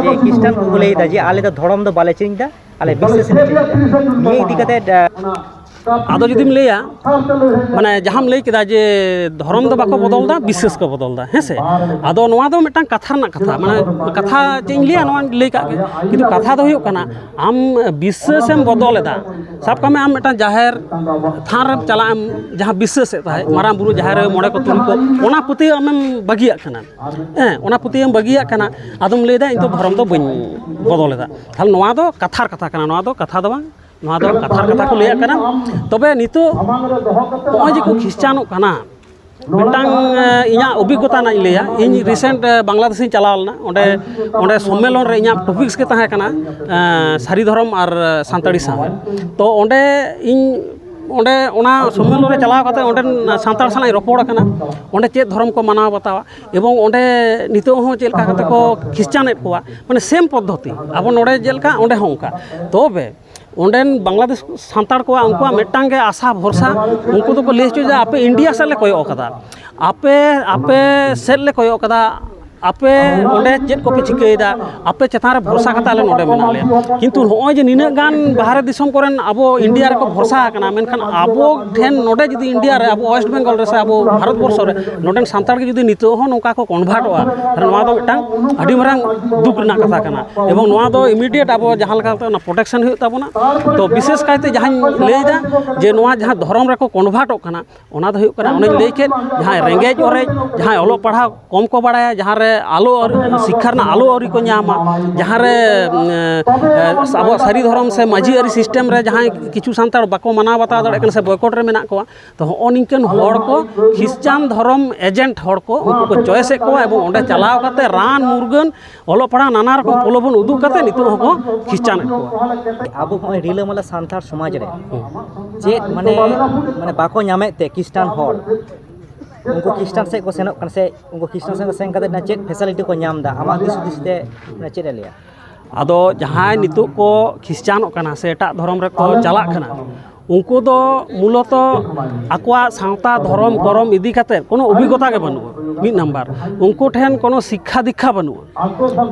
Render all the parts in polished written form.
जे ख्रिस्टान को लैदा जे आले दा धर्म दो बाले चिंदा आले विश्वास ने चिंदा निये इदी कते आदो जुदीम लैया माने जहां लै केदा जे धर्म दो बाको बदलदा विश्वास को बदलदा हेसे आदो नोआ दो मिटां कथा रना कथा माने कथा चें लैया नोआ लै का किंतु कथा दो हुयो कना आम विश्वासम बदलेदा सब कामे आम मिटां जाहेर थान रे चलाम जहां विश्वास ताहे माराम बुरु जाहेर मोड़े को तुल को ओना पुति आमेम बगिया कना ओना पुति हम बगिया कना आदम लैदा इन तो धर्म दो बइन बदलेदा थाल नोआ दो कथा कना नोआ दो कथा दो बांग नोआ दो कथा को लैया कना तबे नितो नोय जे को ख्रिस्टानो कना मिटांग इना अभिज्ञता ना लैया इन रिसेंट बांग्लादेश चलावलना ओंडे ओंडे सम्मेलन रे इना टॉपिक्स के ताहे कना सारी धर्म और सान्ताड़ी साव तो ओंडे इन ओंडे ओना सम्मेलन रे चलाव कते ओंडे सान्ताड़ साला रपड़ कना ओंडे चेत धर्म को मानाव बतावा एवं ओंडे नितो हो चेलका कते को ख्रिस्टान कोवा माने सेम पद्धति अब नोडे जेलका ओंडे होंका तबे ओंडेन बांग्लादेश सान्ताड़ को उनको मिटांगे आशा भरसा उनको तो लैच आपे इंडिया से कयो कदा आपे आपे सेल कयो कदा आपे ओंडे चेत को पे चिकेदा आपे चेतान रे भरसा कता आले नोडे मेना ले किंतु होय जे निना गान बाहर दिसम करेन अबो इंडिया रे को भरसा कना मेनखान अबो ठेन नोडे जदि इंडिया रे अबो वेस्ट बेंगल रे से अबो भारत वर्ष रे नोडेन सान्ताड़ के जदि नितो हो नोका को कन्वर्टवा नोआ दो मिटांग अडी मारांग दुख रना कथा कना एवं नोआ दो इमीडिएट अबो जहां लगा ना प्रोटेक्शन हुई ताबोना तो विशेष कायते जहां लैदा जे नोआ जहां धर्म रे को कन्वर्ट कना ओना दो हुई कना ओने लैय के जहां रेंगेज ओरे जहां ओलो पढ़ा कम को बाड़ाया जहां रे आलो और शिक्षा ना आलो और को नामा जहां रे अब सारी धर्म से माझी आरी सिस्टम रे जहां किछु सान्ताड़ बाको माना बता दड़े कन से बॉयकॉट रे मेना को तो हो निकन होड़ को ख्रिस्टान धर्म एजेंट होड़ को उनको को चॉइस को एवं ओंडे चलाव काते रान मुर्गन ओलो पड़ा नाना रकम प्रलोभन उदुक काते नितो हो ख्रिस्टान को अब होय रिलामाला सान्ताड़ समाज रे जे माने माने बाको नामे ते ख्रिस्टान होड़ उनको ख्रिस्टान से को सेनक कन से उनको ख्रिस्टान से सेन कते ना चेक फैसिलिटी को नाम दा आमा दिस दिस ते ना चेक लेया आदो जहां नितो को ख्रिस्टान कना से एटा धर्म रे को चला कना उनको दो मूलत आकवा सावता धर्म करम इदी काते कोनो अभिज्ञता के बनु मिद नंबर उनको ठेन कोनो शिक्षा दीक्षा बनु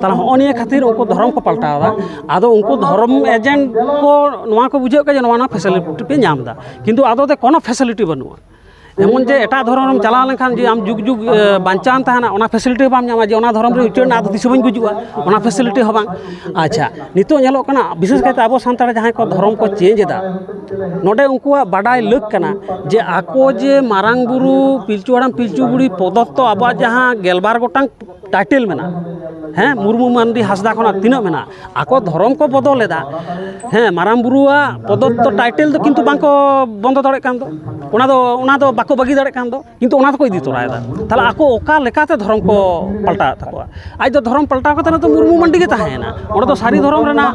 ताला होनिया खातिर उनको धर्म को पलटावा आदो उनको धर्म एजेंट को नोआ को बुझे के नोआ ना फैसिलिटी पे नाम दा किंतु आदो ते कोनो फैसिलिटी बनु एमन जे एटा धर्म चला लेखान जे आम जुग जुग बांचान ताहना ओना फैसिलिटी बाम नामा जे ओना धर्म रे उच्चारण आदो दिस बन गुजुआ ओना फैसिलिटी हो बांग अच्छा नितो नेलो कना विशेष करते आबो सान्ताड़ जहां को धर्म को चेंज दा नोडे उनको बाडाय लग कना जे आको जे मारांग बुरु पिलचु हड़ाम पिलचु बुड़ी पदत्त आबो जहां गेलबार गोटांग टाइटल मेना हैं मुर्मू मानदी हासदा खना तिना मेना आको धर्म को बदल लेदा हैं मारांग बुरुआ पदत्त टाइटल दो किंतु बांको बंद दड़े कान दो ओना दो बाको बगी दड़े कान दो किंतु ओना तो को इदी तोरायदा ताला आको ओका लेकाते धर्म को पलटा तको आज दो धर्म पलटा कते तो मुर्मू मंडी के ताहेना ओडे तो सारी धर्म रेना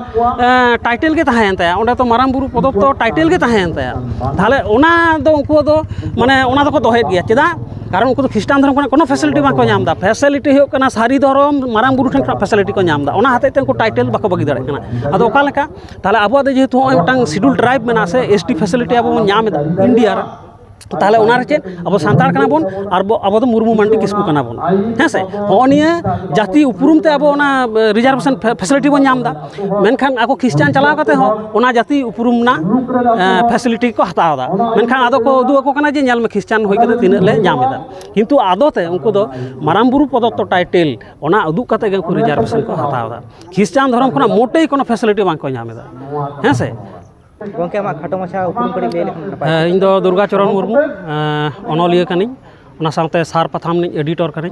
टाइटल के ताहेन ताया ओडे तो मारांग बुरु पदत्त टाइटल के ताहेन ताया ताले ओना दो उनको दो माने ओना दो को दोहेत गया चेदा कारण उनको तो ख्रिस्टान धर्म कोनो फैसिलिटी बाको नाम दा फैसिलिटी हो कना सारी धर्म मारांग बुरु ठन फैसिलिटी को नाम दा ओना हाते ते उनको टाइटल बाको बगी दड़े कना आदो ओका लेका ताले आबो दे जेतु ओटांग शिड्यूल ट्राइब मेना से एसटी फैसिलिटी आबो नाम दा इंडिया रे ताहले ओना रे चेन अब सान्ताड़ कना बोन और अब तो मुर्मू मांडी किसकु कना बोन हैं से होनिया जाति उपरुम ते अब ओना रिजर्वेशन फैसिलिटी बन नाम दा मेनखान आको ख्रिस्टान चलाव कते हो ओना जाति उपरुम ना फैसिलिटी को हताव दा मेनखान आदो को उदु को कना जे नेल में ख्रिस्टान होय कते तिना ले नाम दा किंतु आदो ते उनको दो मारांग बुरु पदत्त टाइटल ओना उदु कते गे को रिजर्वेशन को हताव दा ख्रिस्टान धर्म खना मोटे कोनो फैसिलिटी बांको नाम दा हैं से गोंके मा खाटो माछा उपरुम कड़ी ले लेखन इन दो दुर्गा चरण मुर्मू अनलिया कनी ओना साथे सार पथाम नि एडिटर कनी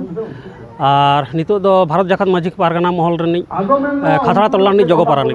और नितो दो भारत जाकत माजिक पारगना महल रनी खतरा तल्ला नि जगो पारानी।